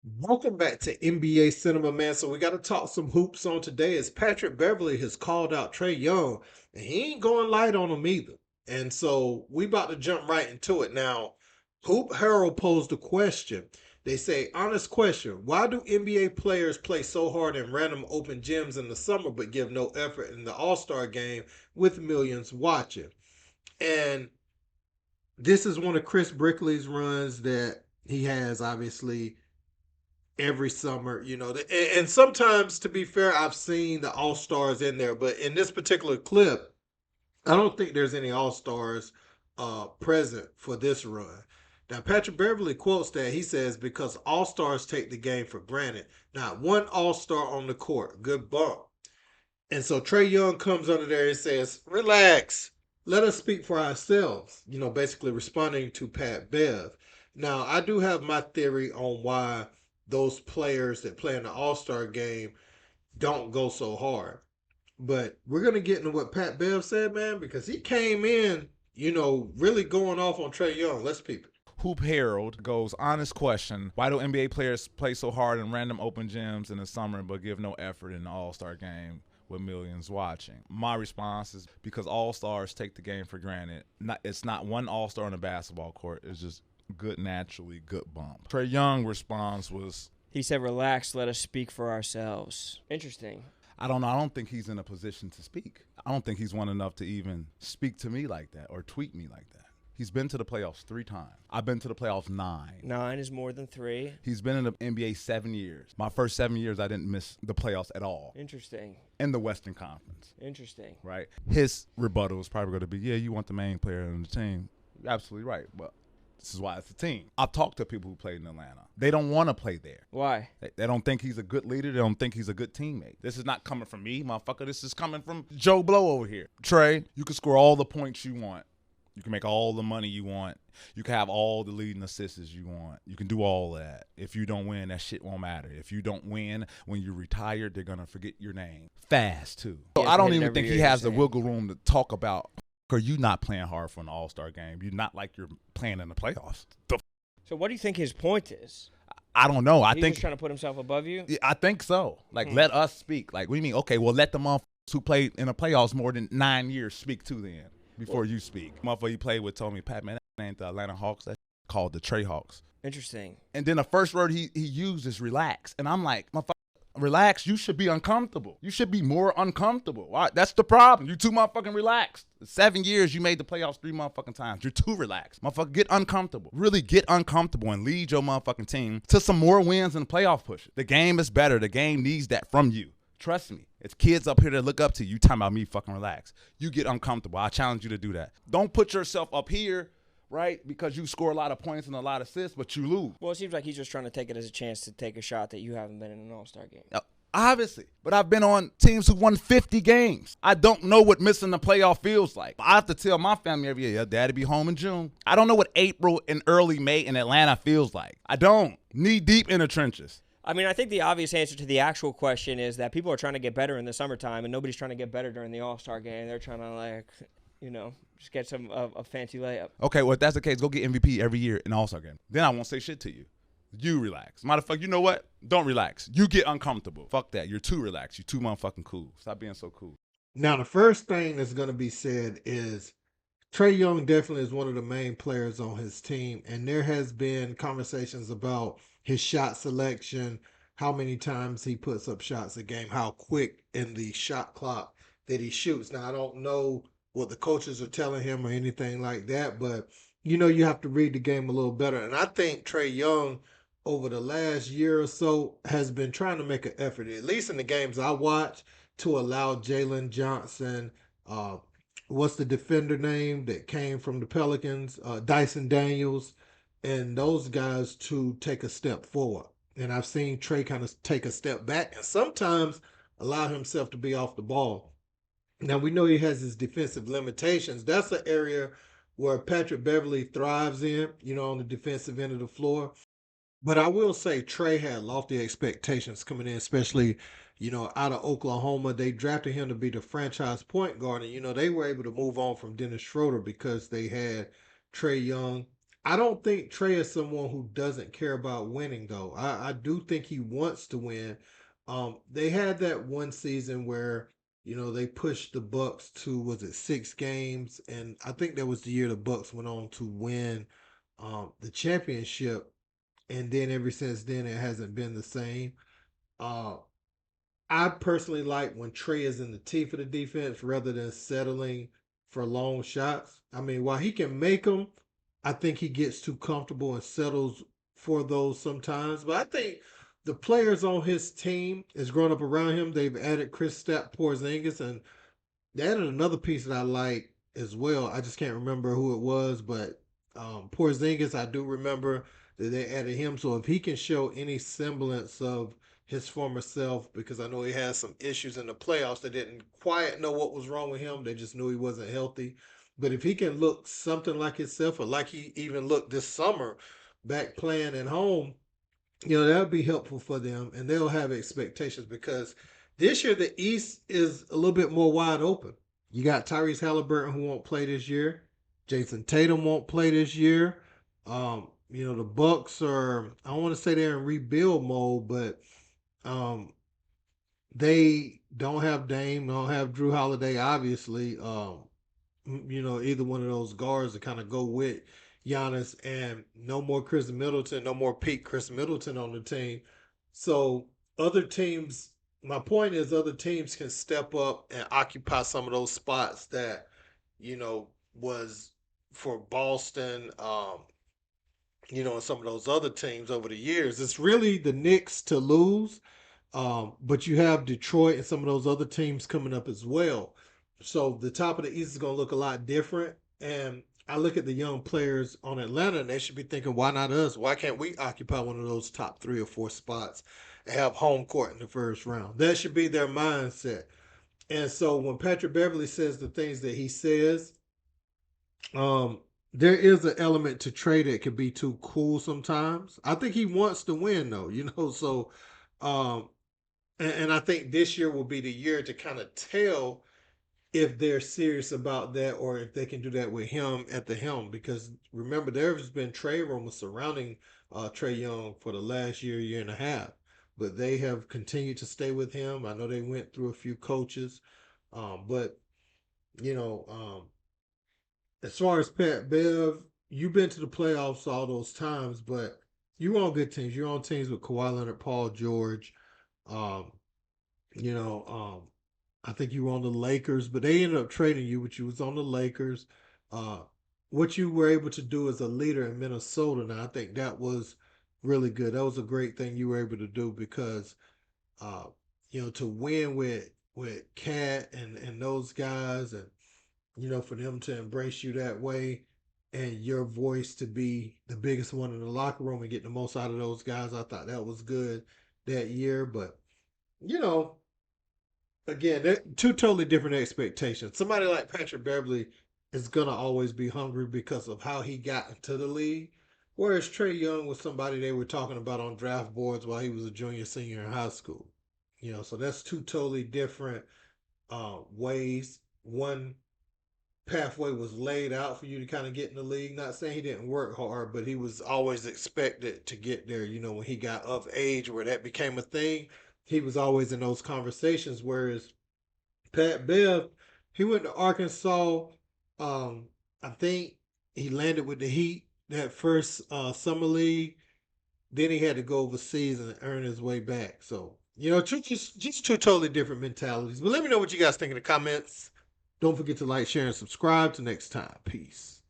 Welcome back to NBA Cinema, man. So we got to talk some hoops on today. As Patrick Beverley has called out Trae Young, and he ain't going light on him either. And so we about to jump right into it now. Hoop Herald posed a question. They say, honest question: why do NBA players play so hard in random open gyms in the summer but give no effort in the All Star game with millions watching? And this is one of Chris Brickley's runs that he has, obviously every summer, and sometimes, to be fair, I've seen the All Stars in there, but in this particular clip, I don't think there's any All Stars present for this run. Now, Patrick Beverley quotes that. He says, because All Stars take the game for granted. Not one All Star on the court. Good bump. And so Trae Young comes under there and says, relax. Let us speak for ourselves, basically responding to Pat Bev. Now, I do have my theory on why those players that play in the All Star game don't go so hard. But we're going to get into what Pat Bev said, man, because he came in, really going off on Trae Young. Let's peep it. Hoop Herald goes, honest question. Why do NBA players play so hard in random open gyms in the summer but give no effort in the All Star game with millions watching? My response is because All Stars take the game for granted. It's not one All Star on a basketball court. It's just good, naturally good bump. Trae Young response was, He said, relax, let us speak for ourselves. Interesting. I don't know. I don't think he's in a position to speak. I don't think he's one enough to even speak to me like that or tweet me like that. He's been to the playoffs 3 times. I've been to the playoffs 9. 9 is more than 3. He's been in the NBA 7 years. My first 7 years, I didn't miss the playoffs at all. Interesting. In the Western Conference. Interesting. Right? His rebuttal is probably going to be, yeah, you want the main player on the team. You're absolutely right. But this is why it's a team. I've talked to people who played in Atlanta. They don't want to play there. Why? They don't think he's a good leader. They don't think he's a good teammate. This is not coming from me, motherfucker. This is coming from Joe Blow over here. Trae, you can score all the points you want. You can make all the money you want. You can have all the leading assists you want. You can do all that. If you don't win, that shit won't matter. If you don't win, when you're retired, they're going to forget your name. Fast, too. So I don't even think he has the wiggle room to talk about, are you not playing hard for an all-star game? You're not like you're playing in the playoffs. So what do you think his point is? I don't know. He's just trying to put himself above you? I think so. Let us speak. What do you mean? Okay, well, let the motherfuckers who played in the playoffs more than 9 years speak to them. Before you speak. Motherfucker you played with told me, Pat, man, that ain't the Atlanta Hawks. That's called the Trae Hawks. Interesting. And then the first word he used is relax. And I'm like, motherfucker, relax. You should be uncomfortable. You should be more uncomfortable. All right, that's the problem. You too motherfucking relaxed. 7 years, you made the playoffs 3 motherfucking times. You're too relaxed. Motherfucker, get uncomfortable. Really get uncomfortable and lead your motherfucking team to some more wins and playoff push. The game is better. The game needs that from you. Trust me. It's kids up here that look up to you. You talking about me fucking relax. You get uncomfortable. I challenge you to do that. Don't put yourself up here, right, because you score a lot of points and a lot of assists, but you lose. Well, it seems like he's just trying to take it as a chance to take a shot that you haven't been in an all-star game. Obviously. But I've been on teams who won 50 games. I don't know what missing the playoff feels like. I have to tell my family every year, Daddy be home in June. I don't know what April and early May in Atlanta feels like. I don't. Knee deep in the trenches. I mean, I think the obvious answer to the actual question is that people are trying to get better in the summertime, and nobody's trying to get better during the All-Star game. They're trying to, just get some a fancy layup. Okay, well, if that's the case, go get MVP every year in the All-Star game. Then I won't say shit to you. You relax. Motherfucker, you know what? Don't relax. You get uncomfortable. Fuck that. You're too relaxed. You're too motherfucking cool. Stop being so cool. Now, the first thing that's going to be said is Trae Young definitely is one of the main players on his team, and there has been conversations about his shot selection, how many times he puts up shots a game, how quick in the shot clock that he shoots. Now, I don't know what the coaches are telling him or anything like that, but you have to read the game a little better. And I think Trae Young, over the last year or so, has been trying to make an effort, at least in the games I watch, to allow Jalen Johnson, what's the defender name that came from the Pelicans, Dyson Daniels, and those guys to take a step forward. And I've seen Trae kind of take a step back and sometimes allow himself to be off the ball. Now, we know he has his defensive limitations. That's an area where Patrick Beverley thrives in, on the defensive end of the floor. But I will say Trae had lofty expectations coming in, especially, out of Oklahoma. They drafted him to be the franchise point guard. And, they were able to move on from Dennis Schroeder because they had Trae Young I don't think Trey is someone who doesn't care about winning, though. I do think he wants to win. They had that one season where they pushed the Bucks to, was it 6 games, and I think that was the year the Bucks went on to win the championship, and then ever since then it hasn't been the same. Uh, I personally like when Trey is in the teeth of the defense rather than settling for long shots. I mean, while he can make them, I think he gets too comfortable and settles for those sometimes. But I think the players on his team is growing up around him. They've added Chris Porzingis, and they added another piece that I like as well. I just can't remember who it was, but Porzingis, I do remember that they added him. So if he can show any semblance of his former self, because I know he had some issues in the playoffs, they didn't quite know what was wrong with him. They just knew he wasn't healthy. But if he can look something like himself, or like he even looked this summer back playing at home, that'll be helpful for them, and they'll have expectations because this year the East is a little bit more wide open. You got Tyrese Halliburton who won't play this year. Jason Tatum won't play this year. The Bucks are, I don't want to say they're in rebuild mode, but um, they don't have Dame, don't have Drew Holiday, obviously. Either one of those guards to kind of go with Giannis, and no more Chris Middleton, no more peak Chris Middleton on the team. So other teams, my point is, other teams can step up and occupy some of those spots that, was for Boston, and some of those other teams over the years. It's really the Knicks to lose, but you have Detroit and some of those other teams coming up as well. So the top of the East is going to look a lot different. And I look at the young players on Atlanta, and they should be thinking, why not us? Why can't we occupy one of those top 3 or 4 spots and have home court in the first round? That should be their mindset. And so when Patrick Beverley says the things that he says, um, there is an element to Trey that can be too cool sometimes. I think he wants to win, though, so um, and I think this year will be the year to kind of tell if they're serious about that or if they can do that with him at the helm. Because remember, there's been trade rumors surrounding Trae Young for the last year and a half, but they have continued to stay with him. I know they went through a few coaches, but you know, as far as Pat Bev, you've been to the playoffs all those times, but you were on good teams. You're on teams with Kawhi Leonard, Paul George. Um, you know, I think you were on the Lakers, but they ended up trading you, but you was on the Lakers. Uh, what you were able to do as a leader in Minnesota, now I think that was really good. That was a great thing you were able to do because, uh, to win with Cat and those guys, and for them to embrace you that way, and your voice to be the biggest one in the locker room and get the most out of those guys, I thought that was good that year. But you know, again, they're 2 totally different expectations. Somebody like Patrick Beverley is gonna always be hungry because of how he got into the league. Whereas Trae Young was somebody they were talking about on draft boards while he was a junior, senior in high school. So that's 2 totally different ways. One pathway was laid out for you to kind of get in the league. Not saying he didn't work hard, but he was always expected to get there. When he got of age where that became a thing, he was always in those conversations. Whereas Pat Bev, he went to Arkansas. I think he landed with the Heat that first summer league. Then he had to go overseas and earn his way back. So just 2 totally different mentalities. But let me know what you guys think in the comments. Don't forget to like, share, and subscribe. Till next time, peace.